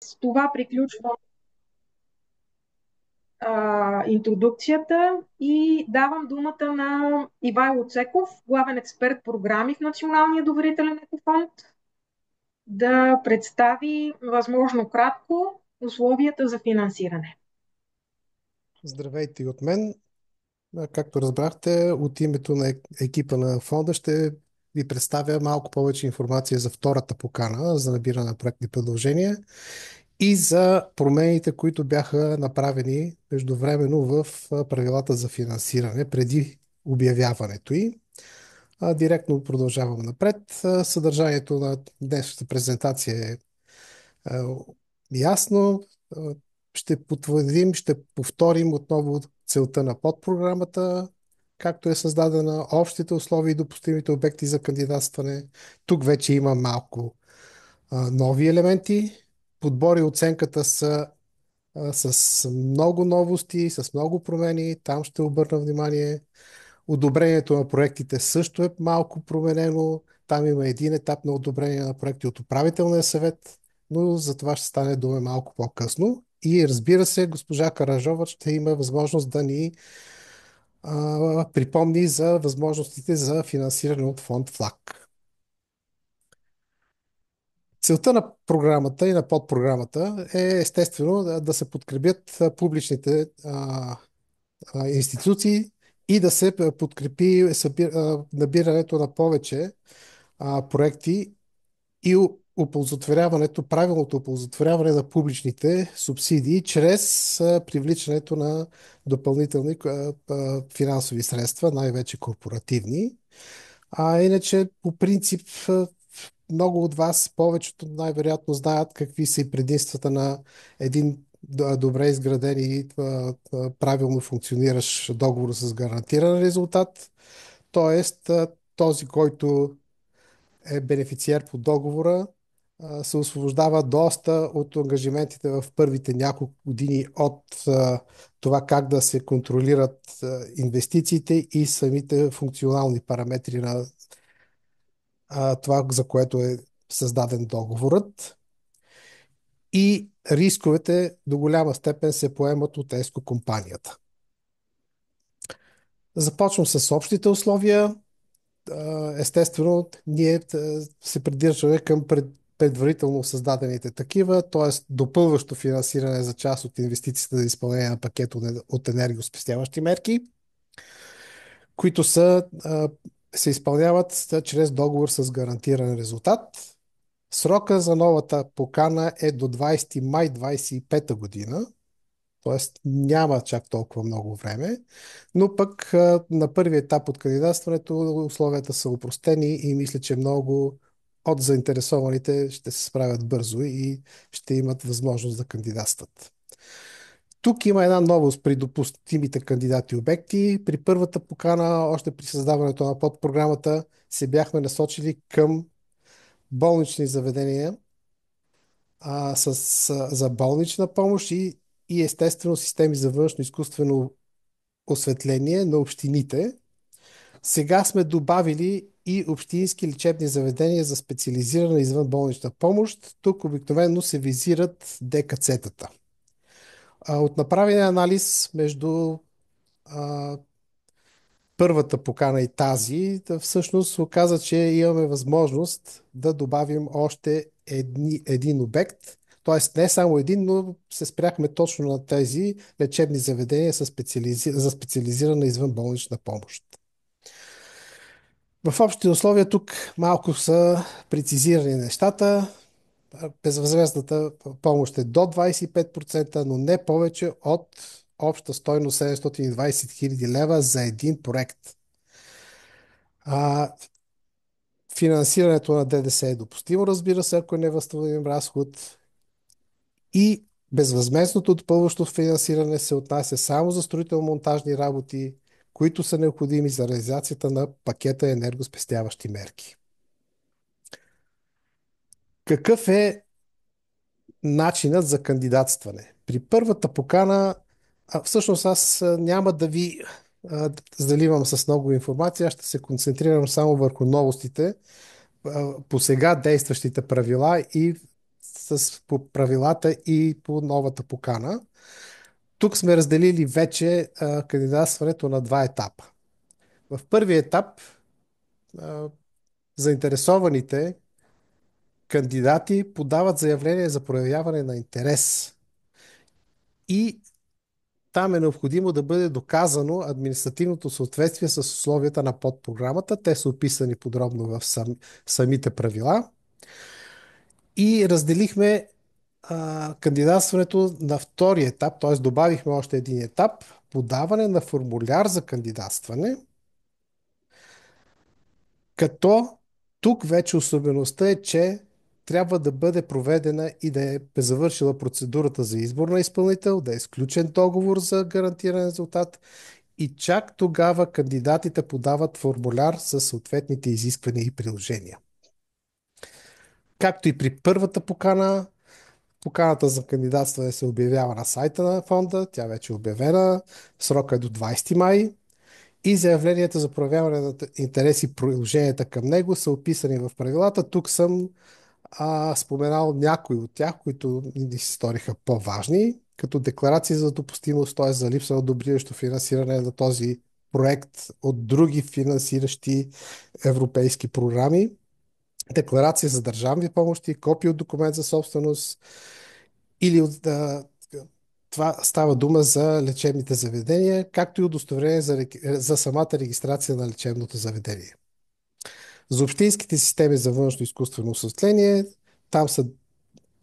С това приключвам интродукцията и давам думата на Ивайло Цеков, главен експерт програми в Националния доверителен екофонд, да представи възможно кратко условията за финансиране. Здравейте и от мен. Както разбрахте, от името на екипа на фонда ще ви представя малко повече информация за втората покана за набиране на проектни предложения и за промените, които бяха направени междувременно в правилата за финансиране преди обявяването й. Директно продължавам напред. Съдържанието на днешната презентация е е, ясно. Е, Ще потвърдим, ще повторим отново целта на подпрограмата, както е създадена, общите условия и допустимите обекти за кандидатстване. Тук вече има малко нови елементи. Подбор и оценката са с много новости, с много промени. Там ще обърна внимание. Одобрението на проектите също е малко променено. Там има един етап на одобрение на проекти от управителния съвет, но за това ще стане дума малко по-късно. И разбира се, госпожа Каражова ще има възможност да ни припомни за възможностите за финансиране от фонд ФЛАГ. Целта на програмата и на подпрограмата е естествено да се подкрепят публичните институции и да се подкрепи набирането на повече проекти и оползотворяването, правилното оползотворяване на публичните субсидии чрез привличането на допълнителни финансови средства, най-вече корпоративни. Иначе, по принцип, много от вас, повечето най-вероятно знаят какви са и предимствата на един добре изграден и правилно функциониращ договор с гарантиран резултат. Тоест, този, който е бенефициер по договора, се освобождава доста от ангажиментите в първите няколко години от това как да се контролират инвестициите и самите функционални параметри на това, за което е създаден договорът. И рисковете до голяма степен се поемат от ЕСКО компанията. Започвам с общите условия. Естествено, ние се придържаме към предварително създадените такива, т.е. допълващо финансиране за част от инвестициите за изпълнение на пакет от енергоспестяващи мерки, които се изпълняват чрез договор с гарантиран резултат. Срока за новата покана е до 20 май 2025 година, т.е. няма чак толкова много време, но пък на първи етап от кандидатстването условията са упростени и мисля, че много от заинтересованите ще се справят бързо и ще имат възможност да кандидатстват. Тук има една новост при допустимите кандидати обекти. При първата покана, още при създаването на подпрограмата, се бяхме насочили към болнични заведения за болнична помощ и естествено системи за външно изкуствено осветление на общините. Сега сме добавили и общински лечебни заведения за специализирана извънболнична помощ. Тук обикновено се визират ДКЦ-тата. От направения анализ между а, първата покана и тази, всъщност се оказа, че имаме възможност да добавим още един обект, т.е. не само един, но се спряхме точно на тези лечебни заведения за специализирана извънболнична помощ. В общите условия тук малко са прецизирани нещата. Безвъзмездната помощ е до 25%, но не повече от обща стойност 720 хиляди лева за един проект. А, Финансирането на ДДС е допустимо, разбира се, ако е невъзстановим разход. И безвъзмездното допълващо финансиране се отнася само за строително-монтажни работи, които са необходими за реализацията на пакета енергоспестяващи мерки. Какъв е начинът за кандидатстване? При първата покана, всъщност аз няма да ви заливам с много информация, аз ще се концентрирам само върху новостите по сега действащите правила и по правилата и по новата покана. Тук сме разделили вече кандидатстването на два етапа. В първия етап а, заинтересованите кандидати подават заявление за проявяване на интерес и там е необходимо да бъде доказано административното съответствие с условията на подпрограмата. Те са описани подробно в самите правила. И разделихме кандидатстването на втория етап, т.е. добавихме още един етап, подаване на формуляр за кандидатстване, като тук вече особеността е, че трябва да бъде проведена и да е завършила процедурата за избор на изпълнител, да е сключен договор за гарантиран резултат и чак тогава кандидатите подават формуляр с съответните изисквания и приложения. Както и при първата покана, поканата за кандидатстване се обявява на сайта на фонда, тя вече е обявена, срока е до 20 май и заявленията за проявяване на интерес и приложенията към него са описани в правилата. Тук съм споменал някои от тях, които ни се сториха по-важни, като декларации за допустимост, т.е. за липса на дублиращо финансиране на този проект от други финансиращи европейски програми, декларация за държавни помощи, копия от документ за собственост или това става дума за лечебните заведения, както и удостоверение за самата регистрация на лечебното заведение. За общинските системи за външно изкуствено осветление, там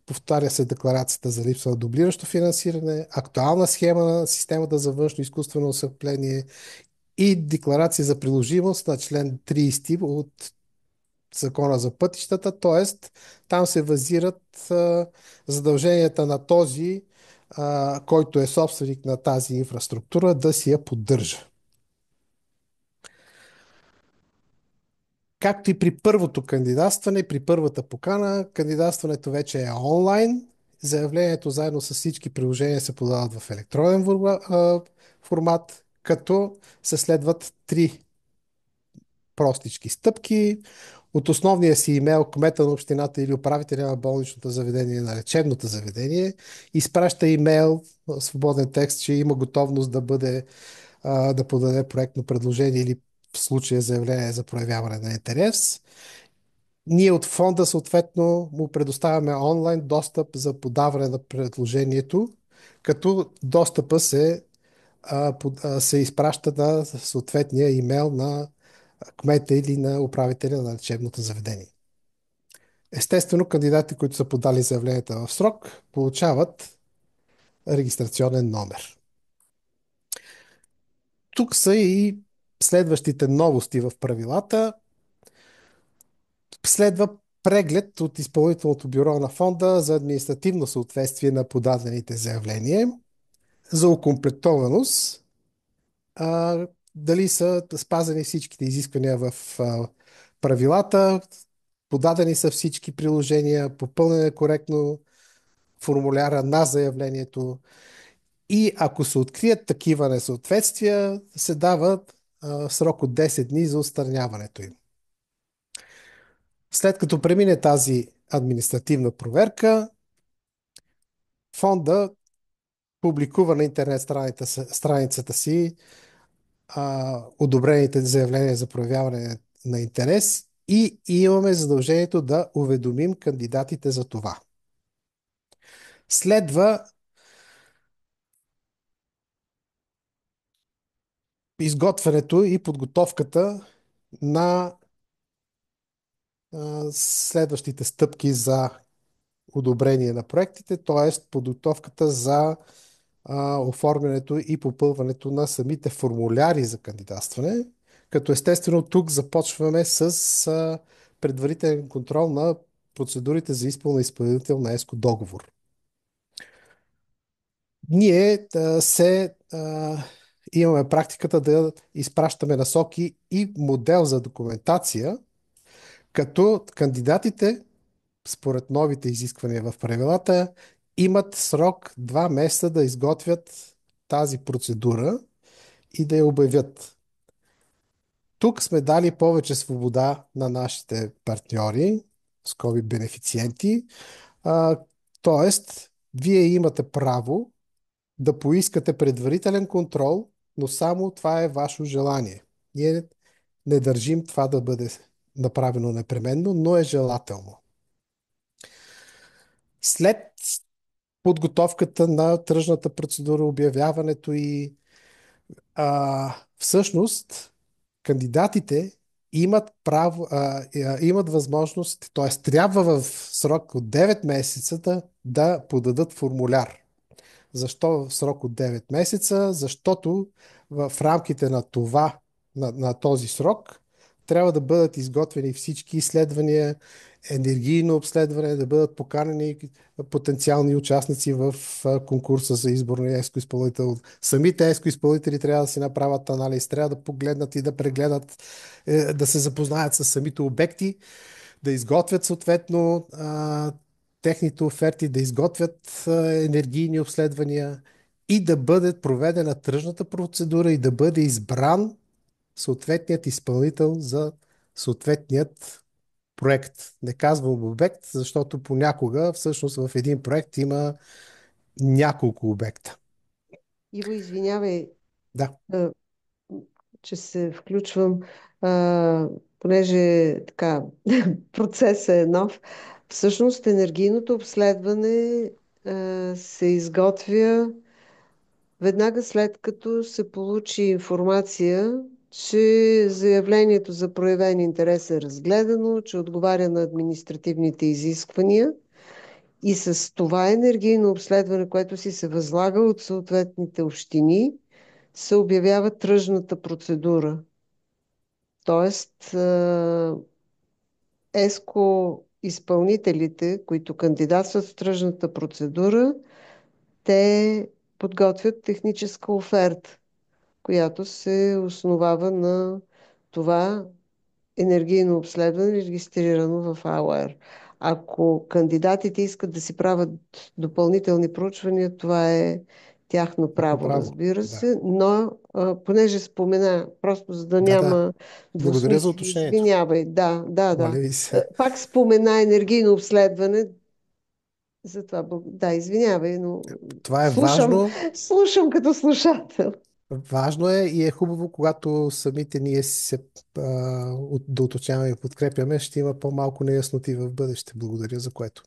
повтаря се декларацията за липса на дублиращо финансиране, актуална схема на системата за външно изкуствено осветление и декларация за приложимост на член 30 от Закона за пътищата, т.е. там се базират задълженията на този, който е собственик на тази инфраструктура, да си я поддържа. Както и при първото кандидатстване, при първата покана, кандидатстването вече е онлайн. Заявлението заедно с всички приложения се подават в електронен формат, като се следват три простички стъпки. От основния си имейл кмета на общината или управителя на болничното заведение на лечебното заведение изпраща имейл в свободен текст, че има готовност да подаде проектно предложение или в случая заявление за проявяване на интерес. Ние от фонда съответно му предоставяме онлайн достъп за подаване на предложението, като достъпа се изпраща на съответния имейл на кмета или на управителя на лечебното заведение. Естествено, кандидати, които са подали заявленията в срок, получават регистрационен номер. Тук са и следващите новости в правилата. Следва преглед от Изпълнителното бюро на фонда за административно съответствие на подадените заявления, за окомплектованост, дали са спазени всичките изисквания в правилата, подадени са всички приложения, попълнен е коректно формуляра на заявлението и ако се открият такива несъответствия, се дават срок от 10 дни за отстраняването им. След като премине тази административна проверка, фонда публикува на интернет страницата си одобрените заявления за проявяване на интерес и имаме задължението да уведомим кандидатите за това. Следва изготвянето и подготовката на следващите стъпки за одобрение на проектите, т.е. подготовката за оформянето и попълването на самите формуляри за кандидатстване, като естествено тук започваме с предварителен контрол на процедурите за избор на изпълнител на ЕСКО договор. Ние имаме практиката да изпращаме насоки и модел за документация, като кандидатите, според новите изисквания в правилата, имат срок 2 месеца да изготвят тази процедура и да я обявят. Тук сме дали повече свобода на нашите партньори, скоби бенефициенти, А, тоест, вие имате право да поискате предварителен контрол, но само това е ваше желание. Ние не държим това да бъде направено непременно, но е желателно. След подготовката на тръжната процедура, обявяването и всъщност кандидатите имат право, имат възможност, т.е. трябва в срок от 9 месеца да подадат формуляр. Защо в срок от 9 месеца? Защото в рамките на това, на този срок, трябва да бъдат изготвени всички изследвания, енергийно обследване, да бъдат поканени потенциални участници в конкурса за избор на ЕСКО-изпълнител. Самите ЕСКО-изпълнители трябва да си направят анализ, трябва да погледнат и да прегледат, да се запознаят с самите обекти, да изготвят съответно техните оферти, да изготвят енергийни обследвания и да бъде проведена тръжната процедура и да бъде избран съответният изпълнител за съответният проект. Не казвам обект, защото понякога всъщност в един проект има няколко обекта. Иво, извинявай, Да, а, че се включвам, понеже така процесът е нов. Всъщност енергийното обследване се изготвя веднага след като се получи информация, че заявлението за проявен интерес е разгледано, че отговаря на административните изисквания и с това енергийно обследване, което си се възлага от съответните общини, се обявява тръжната процедура. Тоест, ЕСКО изпълнителите, които кандидатстват в тръжната процедура, те подготвят техническа оферта, която се основава на това енергийно обследване, регистрирано в АОР. Ако кандидатите искат да си правят допълнителни проучвания, това е тяхно тяхно право, право. разбира Да. се, но понеже спомена, просто за да Да, да. няма Благодаря за двусмислие, уточнението. извинявай, да, да, Моля да. ви се. Пак спомена енергийно обследване, затова, да, извинявай, но Това е слушам, важно. слушам като слушател. Важно е и е хубаво, когато самите ние да уточняваме и подкрепяме, ще има по-малко неясноти в бъдеще. Благодаря за което.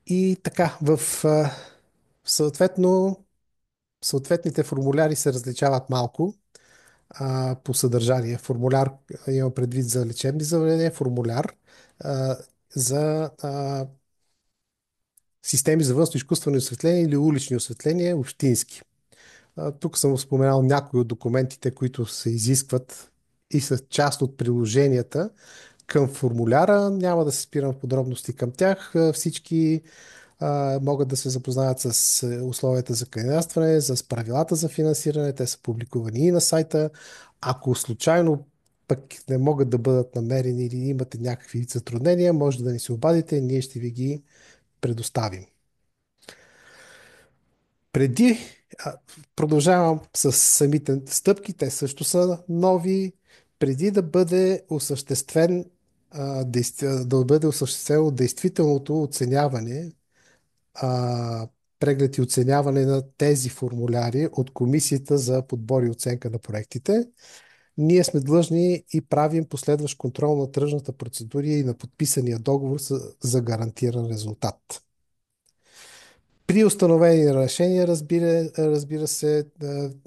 И така, съответно, съответните формуляри се различават малко по съдържание. Формуляр има предвид за лечебни заведения, формуляр за системи за външно изкуствено осветление или улични осветления, общински. Тук съм споменал някои от документите, които се изискват и са част от приложенията към формуляра. Няма да се спирам в подробности към тях. Всички могат да се запознаят с условията за кандидатстване, с правилата за финансиране. Те са публикувани и на сайта. Ако случайно пък не могат да бъдат намерени или имате някакви затруднения, може да ни се обадите, ние ще ви ги предоставим. Преди, продължавам с самите стъпки, те също са нови. Преди да бъде да бъде осъществено действителното оценяване, преглед и оценяване на тези формуляри от Комисията за подбор и оценка на проектите, ние сме длъжни и правим последващ контрол на тръжната процедура и на подписания договор за гарантиран резултат. При установени решения, разбира се,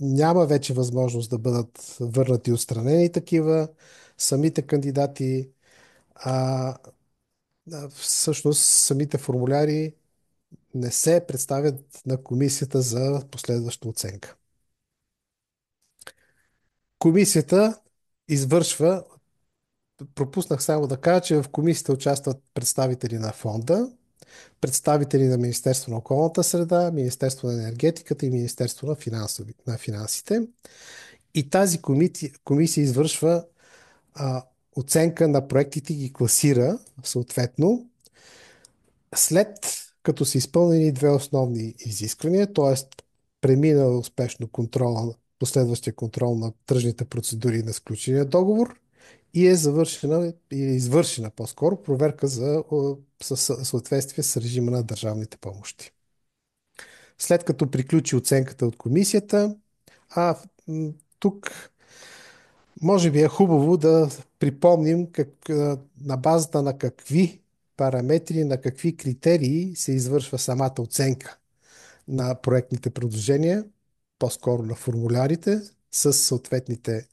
няма вече възможност да бъдат върнати и отстранени такива. Самите кандидати, всъщност самите формуляри не се представят на комисията за последваща оценка. Комисията извършва, пропуснах само да кажа, че в комисията участват представители на фонда, представители на Министерство на околната среда, Министерство на енергетиката и Министерство на финансите. И тази комисия извършва оценка на проектите и ги класира съответно. След като са изпълнени две основни изисквания, т.е. премина успешно последващия контрол на тръжните процедури на сключения договор и е завършена и е извършена по-скоро проверка за съответствие с режима на държавните помощи. След като приключи оценката от комисията, тук може би е хубаво да припомним на базата на какви параметри, на какви критерии се извършва самата оценка на проектните предложения, по-скоро на формулярите, с съответните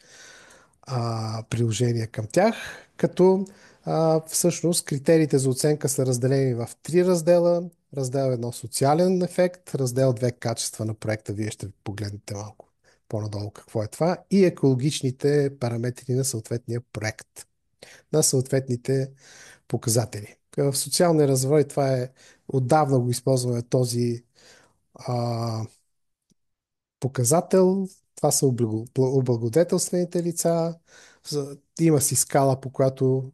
приложения към тях, като всъщност критериите за оценка са разделени в три раздела. Раздел 1 социален ефект, раздел 2 качество на проекта, вие ще погледнете малко по-надолу какво е това, и екологичните параметри на съответния проект, на съответните показатели. В социалния развой това е, отдавна го използваме този показател. Това са облагодетелствените лица. Има си скала, по която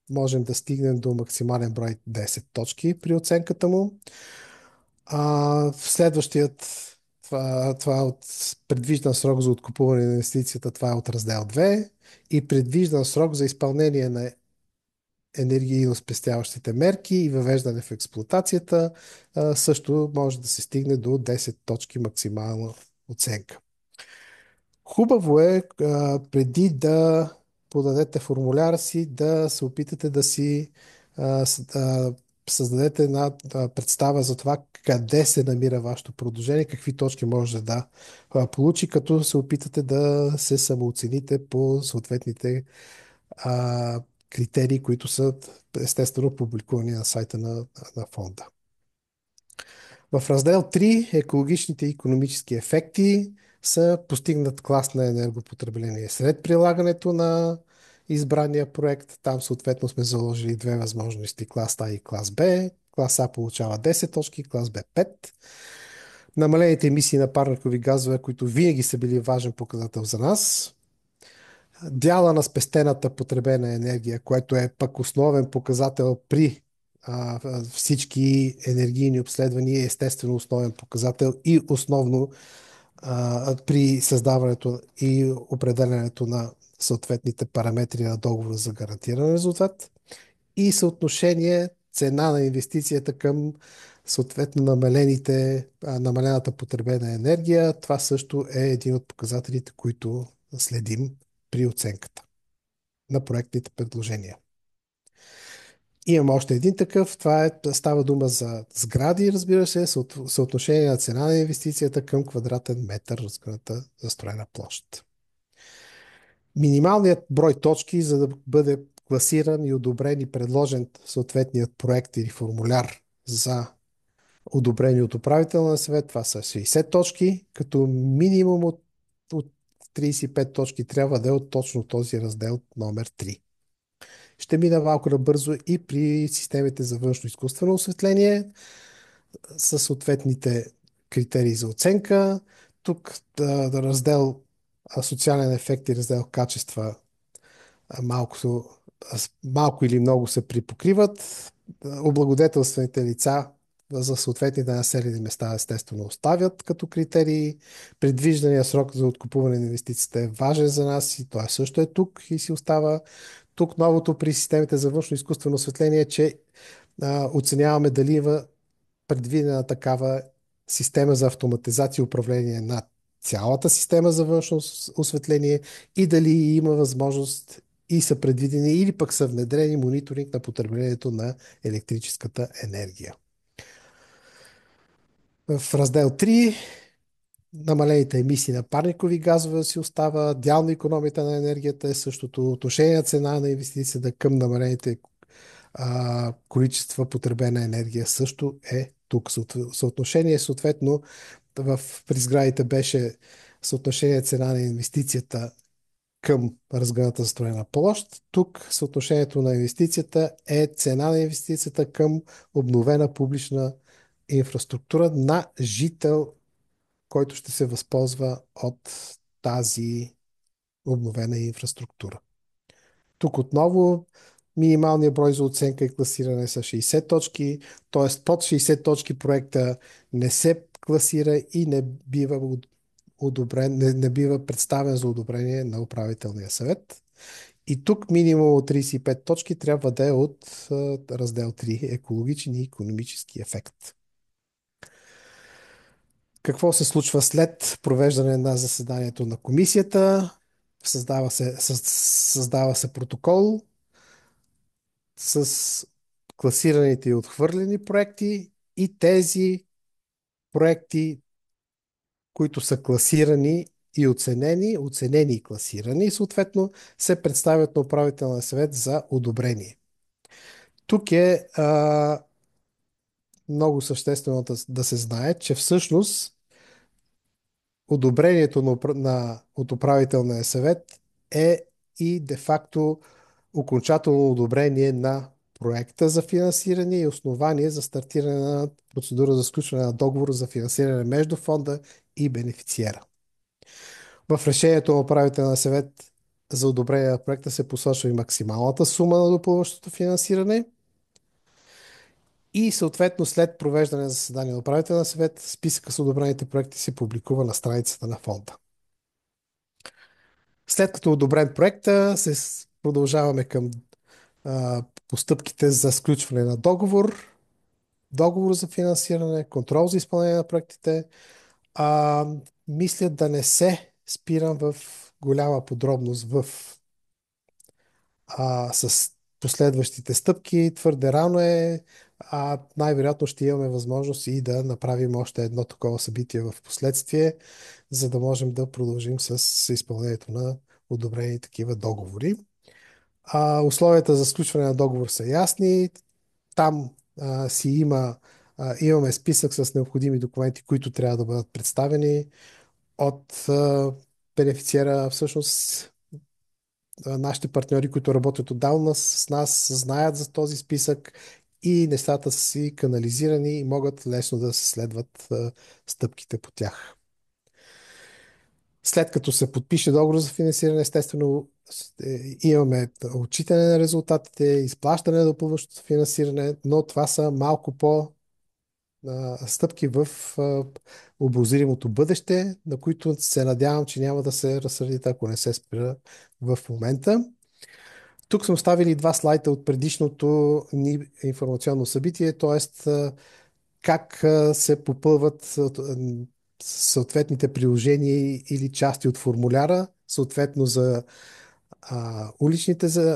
можем да стигнем до максимален брой 10 точки при оценката му. Следващият, това е от предвиждан срок за откупуване на инвестицията, това е от раздел 2, и предвиждан срок за изпълнение на енергийно спестяващите мерки и въвеждане в експлоатацията също може да се стигне до 10 точки максимална оценка. Хубаво е преди да подадете формуляра си да се опитате да си създадете една представа за това къде се намира вашето предложение, какви точки може да получи, като се опитате да се самооцените по съответните критерии, които са естествено публикувани на сайта на фонда. В раздел 3 екологичните и икономически ефекти са постигнат клас на енергопотребление. След прилагането на избрания проект, там съответно сме заложили две възможности, клас А и клас Б. Клас А получава 10 точки, клас Б 5. Намалените емисии на парникови газове, които винаги са били важен показател за нас. Дяла на спестената потребена енергия, което е пък основен показател при всички енергийни обследвания, естествено основен показател и основно при създаването и определянето на съответните параметри на договора за гарантиран резултат, и съотношение цена на инвестицията към съответно намалената потребена енергия. Това също е един от показателите, които следим при оценката на проектните предложения. Имам още един такъв. Става дума за сгради, разбира се, съотношение на цена на инвестицията към квадратен метър разгъната застроена площ. Минималният брой точки, за да бъде класиран и одобрен и предложен съответният проект или формуляр за одобрение от управителния съвет, това са 60 точки, като минимум от 35 точки трябва да е от точно този раздел номер 3. Ще мина малко набързо и при системите за външно изкуствено осветление със съответните критерии за оценка. Тук раздел социален ефект и раздел качества малко или много се припокриват. Облагодетелствените лица за съответните населени места естествено оставят като критерии. Предвиждания срок за откупуване на инвестицията е важен за нас и той също е тук и си остава. Тук новото при системите за външно изкуствено осветление е, че оценяваме дали има предвидена такава система за автоматизация и управление на цялата система за външно осветление и дали има възможност и са предвидени или пък са внедрени мониторинг на потреблението на електрическата енергия. В раздел 3 намалените емисии на парникови газове си остава, дял на икономията на енергията е същото, отношение на цена на инвестицията към намалените количества потребена енергия също е тук. Съотношение съответно при сградите беше съотношение цена на инвестицията към разгъната застроена площ. Тук съотношението на инвестицията е цена на инвестицията към обновена публична инфраструктура на жител, който ще се възползва от тази обновена инфраструктура. Тук отново минималният брой за оценка и класиране са 60 точки, т.е. под 60 точки проекта не се класира и не бива одобрен, не бива представен за одобрение на управителния съвет. И тук минимум от 35 точки трябва да е от раздел 3 екологичен и икономически ефект. Какво се случва след провеждане на заседанието на комисията? Създава се протокол с класираните и отхвърлени проекти и тези проекти, които са класирани и оценени, оценени и класирани, съответно се представят на управителния съвет за одобрение. Тук е много съществено да се знае, че всъщност одобрението от управителния съвет е и де-факто окончателно одобрение на проекта за финансиране и основание за стартиране на процедура за сключване на договор за финансиране между фонда и бенефициера. В решението на управителния съвет за одобрение на проекта се посочва и максималната сума на допълващото финансиране и съответно след провеждане на заседание на управителния съвет списъка с одобрените проекти се публикува на страницата на фонда. След като е одобрен проекта, продължаваме към постъпките за сключване на договор за финансиране, контрол за изпълнение на проектите. Мисля да не се спирам в голяма подробност с последващите стъпки. Твърде рано е, най-вероятно ще имаме възможност и да направим още едно такова събитие в последствие, за да можем да продължим с изпълнението на одобрени такива договори. Условията за сключване на договор са ясни. Там имаме списък с необходими документи, които трябва да бъдат представени от бенефициера. Всъщност, нашите партньори, които работят отдавна с нас, знаят за този списък и нещата са си канализирани и могат лесно да се следват стъпките по тях. След като се подпише договор за финансиране, естествено имаме отчитане на резултатите, изплащане на допълващото финансиране, но това са малко стъпки в обозримото бъдеще, на които се надявам, че няма да се разсърдите, ако не се спира в момента. Тук сме оставили два слайда от предишното ни информационно събитие, т.е. как се попълват съответните приложения или части от формуляра, съответно за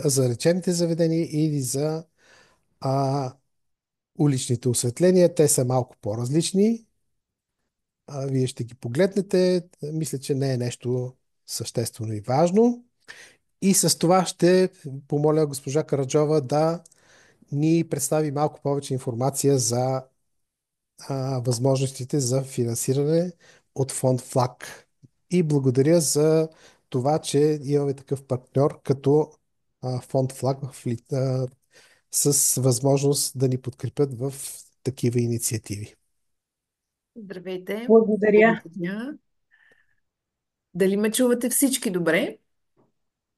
за лечебните заведения или за уличните осветления. Те са малко по-различни. Вие ще ги погледнете. Мисля, че не е нещо съществено и важно. И с това ще помоля госпожа Караджова да ни представи малко повече информация за възможностите за финансиране от фонд ФЛАГ. И благодаря за това, че имаме такъв партньор като фонд ФЛАГ с възможност да ни подкрепят в такива инициативи. Здравейте! Благодаря. Благодаря. Дали ме чувате всички добре?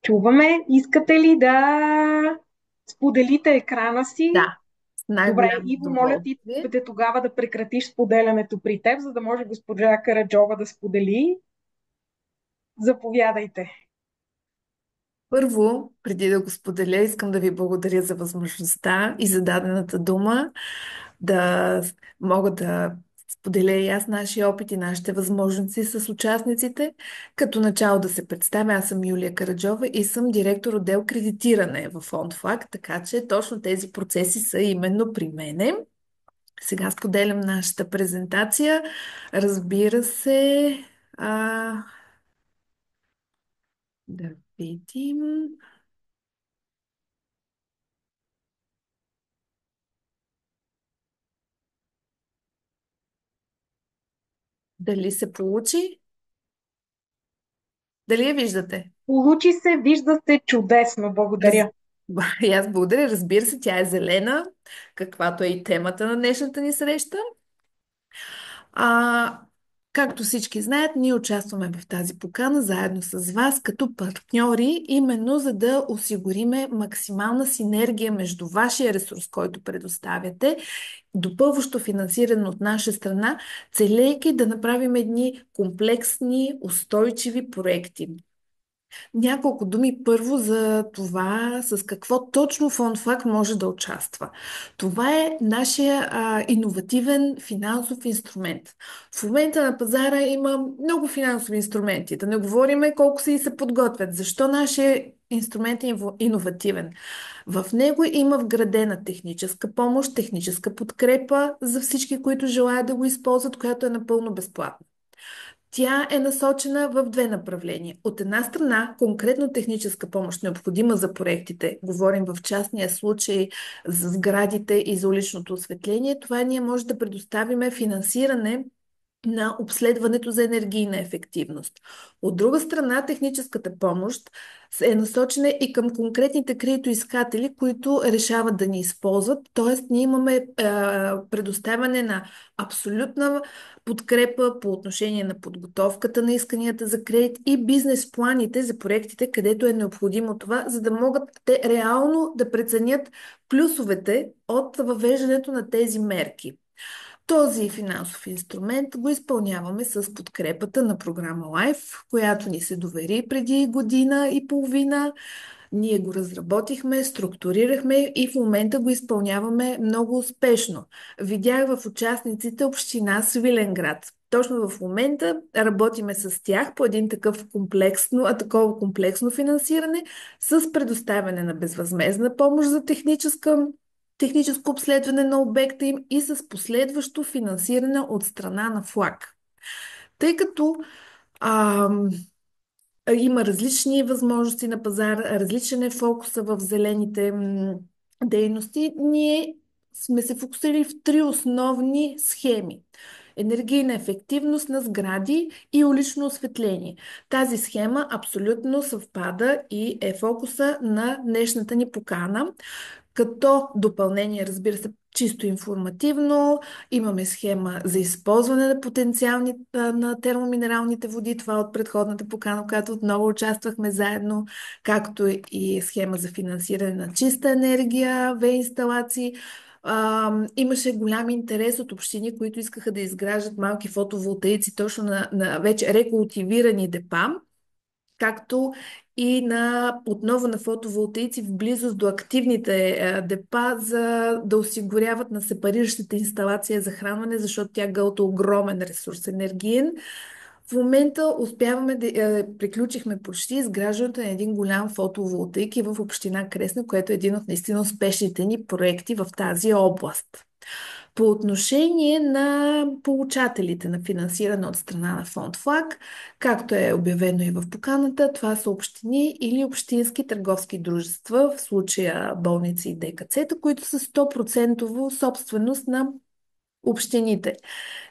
Чуваме. Искате ли да споделите екрана си? Да, с Добре, най-голямо Иво, моля ти удоволствие. тогава да прекратиш споделянето при теб, за да може госпожа Караджова да сподели. Заповядайте. Първо, преди да го споделя, искам да ви благодаря за възможността и за дадената дума да мога да споделя и аз нашия опит и нашите възможности с участниците. Като начало да се представя, аз съм Юлия Караджова и съм директор отдел кредитиране в Фонд ФЛАГ, така че точно тези процеси са именно при мене. Сега споделям нашата презентация. Разбира се, а, да видим. Дали се получи? Дали я виждате? Получи се, вижда се чудесно. Раз... Благодаря. И аз благодаря. Разбира се, тя е зелена, каквато е и темата на днешната ни среща. А, както всички знаят, ние участваме в тази покана заедно с вас като партньори, именно за да осигуриме максимална синергия между вашия ресурс, който предоставяте, допълващо финансиране от наша страна, целейки да направим едни комплексни, устойчиви проекти. Няколко думи първо за това с какво точно FondFac може да участва. Това е нашия иновативен финансов инструмент. В момента на пазара има много финансови инструменти. Да не говорим колко се подготвят. Защо нашия инструмент е иновативен? В него има вградена техническа помощ, техническа подкрепа за всички, които желаят да го използват, която е напълно безплатна. Тя е насочена в две направления. От една страна, конкретно техническа помощ, необходима за проектите. Говорим в частния случай за сградите и за уличното осветление. Това ние може да предоставиме финансиране на обследването за енергийна ефективност. От друга страна, техническата помощ е насочена и към конкретните кредитоискатели, които решават да ни използват. Тоест, ние имаме предоставяне на абсолютна подкрепа по отношение на подготовката на исканията за кредит и бизнес планите за проектите, където е необходимо това, за да могат те реално да преценят плюсовете от въвеждането на тези мерки. Този финансов инструмент го изпълняваме с подкрепата на програма LIFE, която ни се довери преди година и половина. Ние го разработихме, структурирахме и в момента го изпълняваме много успешно. Видях в участниците община Свиленград. Точно в момента работиме с тях по един такова комплексно финансиране с предоставяне на безвъзмезна помощ за техническо обследване на обекта им и с последващо финансиране от страна на ФЛАГ. Тъй като а, има различни възможности на пазар, различен е фокуса в зелените дейности, ние сме се фокусирали в три основни схеми. Енергийна ефективност на сгради и улично осветление. Тази схема абсолютно съвпада и е фокуса на днешната ни покана. Като допълнение, разбира се, чисто информативно, имаме схема за използване на потенциални на термоминералните води, това от предходната покана, в която отново участвахме заедно, както и схема за финансиране на чиста енергия, ВЕ инсталации. Имаше голям интерес от общини, които искаха да изграждат малки фотоволтаици точно на вече рекултивирани депа, както и отново на фотоволтаици в близост до активните депа, за да осигуряват на сепариращата инсталация за хранване, защото тя гълта огромен ресурс енергиен. В момента успяваме приключихме почти изграждането на един голям фотоволтаик и в община Кресна, което е един от наистина успешните ни проекти в тази област. По отношение на получателите на финансиране от страна на фонд ФЛАГ, както е обявено и в поканата, това са общини или общински търговски дружества, в случая болници и ДКЦ-та, които са 100% собственост на общините.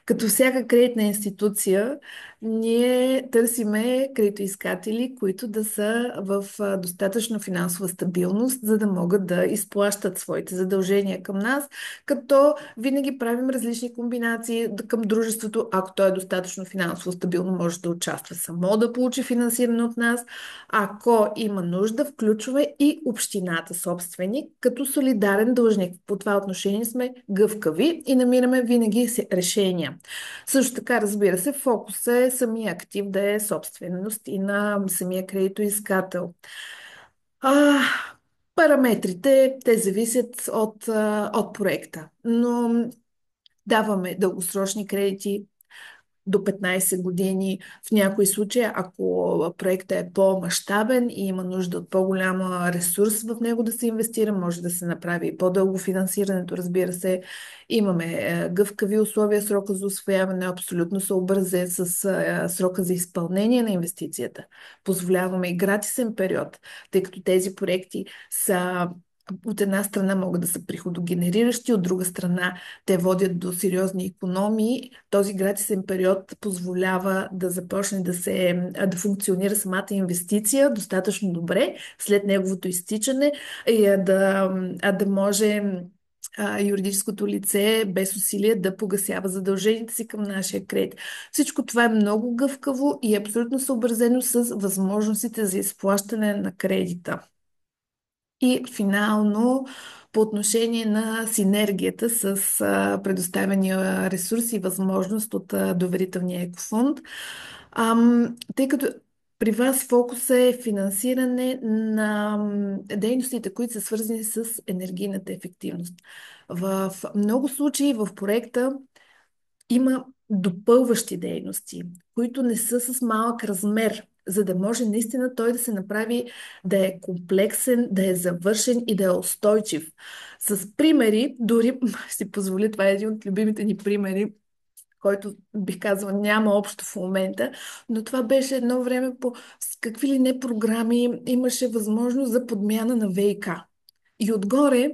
Като всяка кредитна институция, ние търсиме кредитоискатели, които да са в достатъчно финансова стабилност, за да могат да изплащат своите задължения към нас, като винаги правим различни комбинации към дружеството. Ако то е достатъчно финансово стабилно, може да участва само да получи финансиране от нас. Ако има нужда, включваме и общината собственик, като солидарен дължник. По това отношение сме гъвкави и намираме винаги решения. Също така, разбира се, фокуса е самия актив да е собственост и на самия кредитоискател. А, Параметрите, те зависят от проекта, но даваме дългосрочни кредити до 15 години. В някои случаи, ако проектът е по-мащабен и има нужда от по-голяма ресурс в него да се инвестира, може да се направи и по-дълго финансирането. Разбира се, имаме гъвкави условия, срока за усвояване е абсолютно съобразен с срока за изпълнение на инвестицията. Позволяваме и гратисен период, тъй като тези проекти са от една страна могат да са приходогенериращи, от друга страна те водят до сериозни икономии. Този гратисен период позволява да започне да функционира самата инвестиция достатъчно добре след неговото изтичане и да може юридическото лице без усилие да погасява задълженията си към нашия кредит. Всичко това е много гъвкаво и е абсолютно съобразено с възможностите за изплащане на кредита. И финално, по отношение на синергията с предоставения ресурс и възможност от доверителния екофонд, тъй като При вас фокус е финансиране на дейностите, които са свързани с енергийната ефективност. В много случаи в проекта има допълващи дейности, които не са с малък размер, за да може наистина той да се направи да е комплексен, да е завършен и да е устойчив. С примери, дори ще си позволя, това е един от любимите ни примери, който бих казала няма общо в момента, но това беше едно време по с какви ли не програми имаше възможност за подмяна на ВИК. И отгоре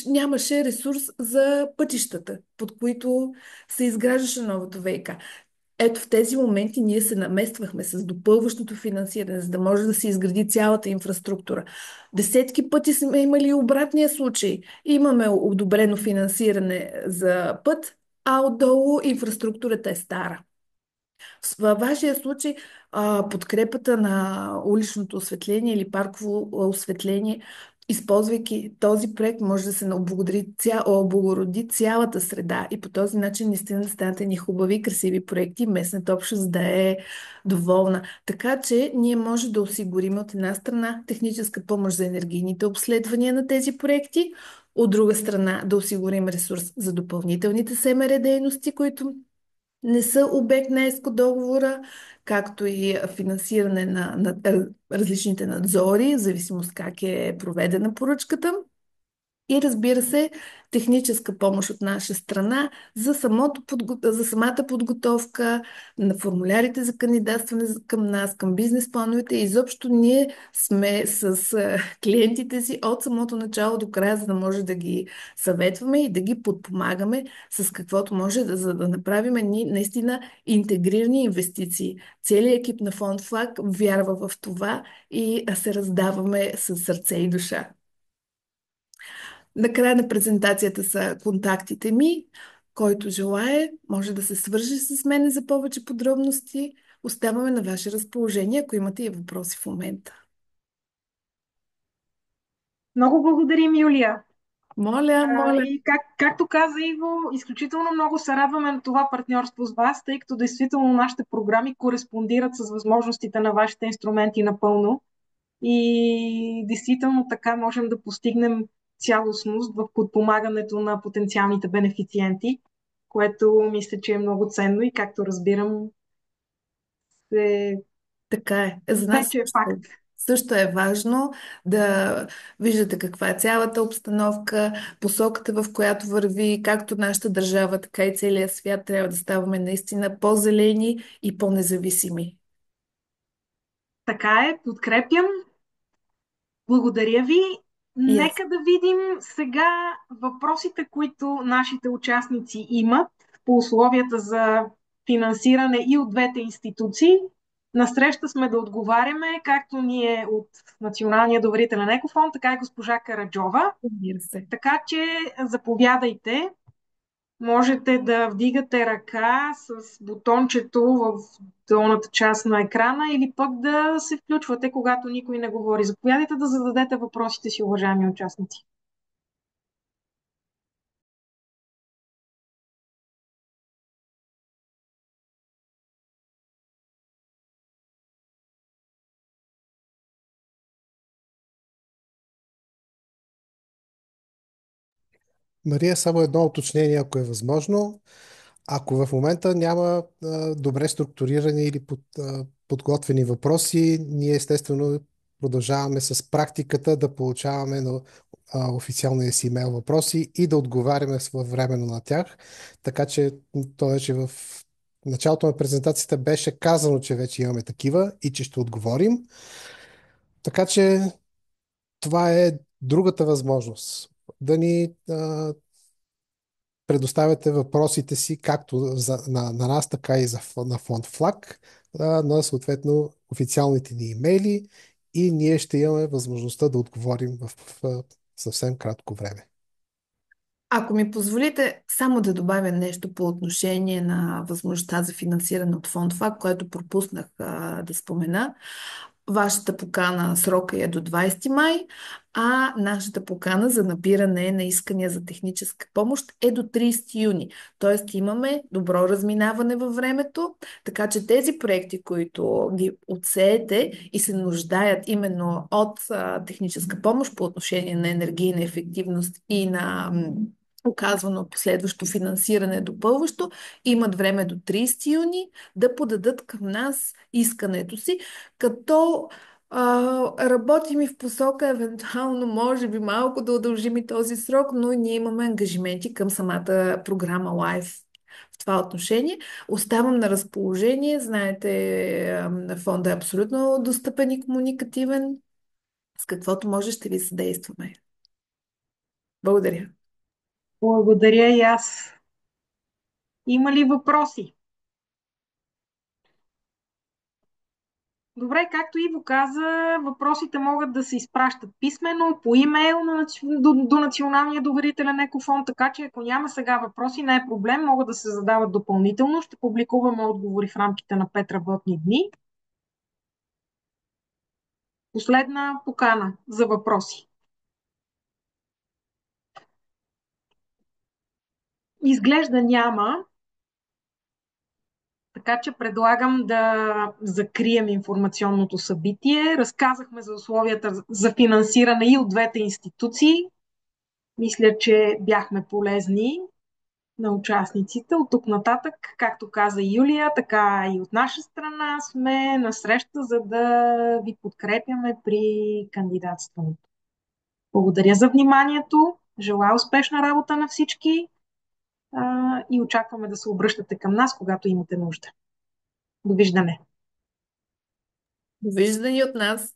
нямаше ресурс за пътищата, под които се изграждаше новото ВИК. Ето в тези моменти ние се намествахме с допълващото финансиране, за да може да се изгради цялата инфраструктура. Десетки пъти сме имали и обратния случай. Имаме одобрено финансиране за път, а отдолу инфраструктурата е стара. Във вашия случай подкрепата на уличното осветление или парково осветление, използвайки този проект, може да се облагороди цялата среда и по този начин наистина да станат ни хубави, красиви проекти, местната общност да е доволна. Така че ние може да осигурим от една страна техническа помощ за енергийните обследвания на тези проекти, от друга страна да осигурим ресурс за допълнителните СМР дейности, които не са обект на ЕСКО договора, както и финансиране на различните надзори, в зависимост как е проведена поръчката. И разбира се, техническа помощ от наша страна за самата подготовка на формулярите за кандидатстване към нас, към бизнес плановете. Изобщо ние сме с клиентите си от самото начало до края, за да може да ги съветваме и да ги подпомагаме с каквото може, за да направим наистина интегрирани инвестиции. Целият екип на Фонд Флаг вярва в това и се раздаваме с сърце и душа. Накрая на презентацията са контактите ми. Който желае, може да се свърже с мен за повече подробности. Оставаме на ваше разположение, ако имате и въпроси в момента. Много благодарим, Юлия. Моля, моля. И както каза Иво, изключително много се радваме на това партньорство с вас, тъй като действително нашите програми кореспондират с възможностите на вашите инструменти напълно. И действително така можем да постигнем цялостност в подпомагането на потенциалните бенефициенти, което мисля, че е много ценно и както разбирам, е, Така е. За нас вече е факт. също е важно да виждате каква е цялата обстановка, посоката, в която върви, както нашата държава, така и целия свят. Трябва да ставаме наистина по-зелени и по-независими. Така е, подкрепям. Благодаря ви. И аз. Нека да видим сега въпросите, които нашите участници имат по условията за финансиране и от двете институции. Насреща сме да отговаряме, както ние от Националния доверителен екофонд, така и госпожа Караджова. Разбира се. Така че заповядайте. Можете да вдигате ръка с бутончето в долната част на екрана или пък да се включвате, когато никой не говори. Заповядайте да зададете въпросите си, уважаеми участници. Мария, само едно уточнение, ако е възможно. Ако в момента няма добре структурирани или подготвени въпроси, ние естествено продължаваме с практиката да получаваме на официалния си имейл въпроси и да отговаряме своевременно на тях. Така че то вече в началото на презентацията беше казано, че вече имаме такива и че ще отговорим. Така че това е другата възможност. Да ни предоставяте въпросите си както на нас, така и на фонд Флаг, на съответно официалните ни имейли и ние ще имаме възможността да отговорим в съвсем кратко време. Ако ми позволите само да добавя нещо по отношение на възможността за финансиране от фонд ФАК, което пропуснах да спомена. Вашата покана срока е до 20 май, а нашата покана за набиране на искания за техническа помощ е до 30 юни. Тоест имаме добро разминаване във времето, така че тези проекти, които ги отсеете и се нуждаят именно от техническа помощ по отношение на енергийна ефективност и на оказвано последващо финансиране допълващо, имат време до 30 юни да подадат към нас искането си, като работим и в посока, евентуално, може би малко да удължим и този срок, но ние имаме ангажименти към самата програма Live. В това отношение оставам на разположение. Знаете, фонда е абсолютно достъпен и комуникативен. С каквото може ще ви съдействаме. Благодаря. Благодаря и аз. Има ли въпроси? Добре, както Иво каза, въпросите могат да се изпращат писмено, по имейл до Националния доверителен екофонд, така че ако няма сега въпроси, не е проблем, могат да се задават допълнително. Ще публикуваме отговори в рамките на 5 работни дни. Последна покана за въпроси. Изглежда няма, така че предлагам да закрием информационното събитие. Разказахме за условията за финансиране и от двете институции. Мисля, че бяхме полезни на участниците. От тук нататък, както каза Юлия, така и от наша страна сме на среща, за да ви подкрепяме при кандидатстването. Благодаря за вниманието. Желая успешна работа на всички и очакваме да се обръщате към нас, когато имате нужда. Довиждане! Довиждане от нас!